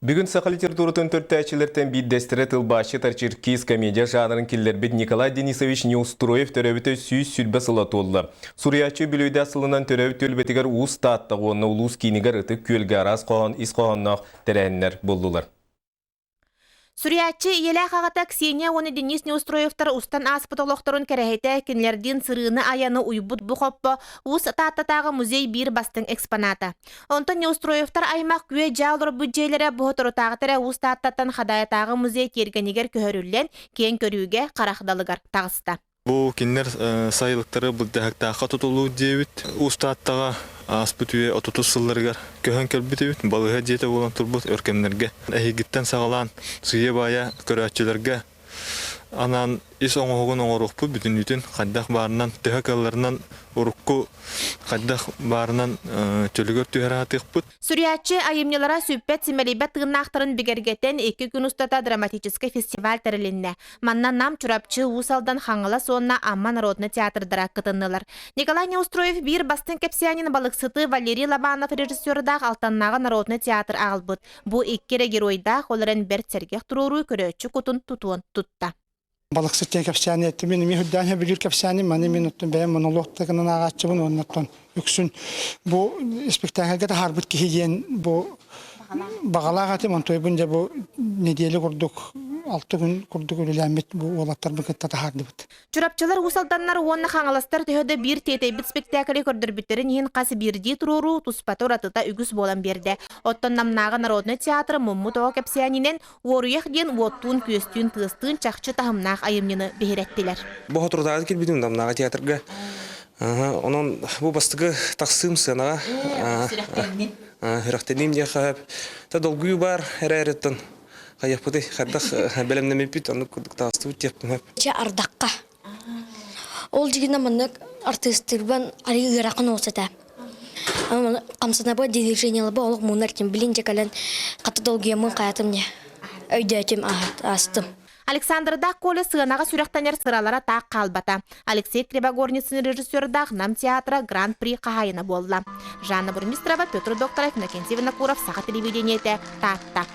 Бүгін Сақал литературатын төрттәчілерден биддестірі тылбашы тарчиркиз комедия жанрын келлербет Николай Денисович Неустроев төрөбіті сүйіз сүлбі сылаты олды. Суриячы білуйді асылынан төрөбіті өлбетігер уыз тааттығы онына улуыз кейінігер үтік көлгі арас қоған ис қоғаннақ тәрәннер болдылар. Суриячы еле қағата Ксения оны Денис Неустроевтар устан аспытолоқторын кәрәйті кенлерден сырыны аяны уйбут бұқоппы уыз тааттатағы музей бір бастың экспоната. Онтан Неустроевтар аймақ күе жалыр бүджейлері бұғытырытағытыры уыз тааттаттан қадаятағы музей тергенегер көхөрілен кен көрүүге қарақдалығар тағыста. Бұл кенлер сайылықтары бұлдағақтаққа тұтылу дейбіт. Уыз тааттаға аспытуе отутус сылларгар көһөн келбитебит балыга жете болан турбут өркемнерге эхигиттен сагалан сыя бая көрөчүлөргө анан ис оңогун оңорукпу бүтүнүтүн каддак баарынан төһөкалларынан урукку каддак баарынан төлөгөр түһаратыкпут. Суриячы айымнелара сүппет симелибет тыгыннактарын бигергетен 2 күн устата драматический фестиваль терилинне. Маннан нам чурапчы усалдан хаңыла сонна Амма народный театрдара кытыннылар. Николай Неустроев бир бастын кепсиянин балыксыты Валерий Лобанов режиссердах алтаннага народный театр агылбыт. Бу иккере геройдах оларын Берт Сергех туруру көрөчү кутун тутуон тутта. Балыксыттен кепсияны етті. Мен үддәне білір кепсияны, маны мен ұттым бәйін монологтығынан ағатшы бұны оннаттан үксін. Бұл спектакльге де харбыт кейден бұл бағалағаты монтой бұнда бұл неделі құрдық, 6 күн құрдық өліләмет бұл олаттар бұкетті харды бұд. Чурапчылар усалданнар онна хаңаластар төхөді бір тетейбіт спектаклі көрдірбіттерін ең қасы бірді тұруру тұспаты ұратыта үгіз болан берді. Оттан намнағы народный театры Муммутова кепсиянинен оруяқ ден оттуын көстуын тыстын чақчы тахымнақ айымнені бейреттілер. Бұл отырдағы келбедің намнағы театрға. Onun bu bastığı taksım sana hıraktеним де қап. Та долгую бар әрәреттен. Қаяқ бұды қаддақ бәлемнен меппет, оны күрдік тағысты бұд теппін. Ардаққа. Ол дегені мұнық артистырбан арығы рақын олсыда. Қамсына бұл дирижениялы бұл олық мұнартын білін жекален қаты долгуямын қаятым не. Өйдәтім астым. Александр Дах колы сығанаға сүректанер сыралара тақ қалбата. Алексей Кребогорницын режиссер Дах нам театра гран-при қағайына болла. Жанна Бурмистрова, Петр Докторов, Иннокентий Винокуров, Саха телевидениеті, Татта.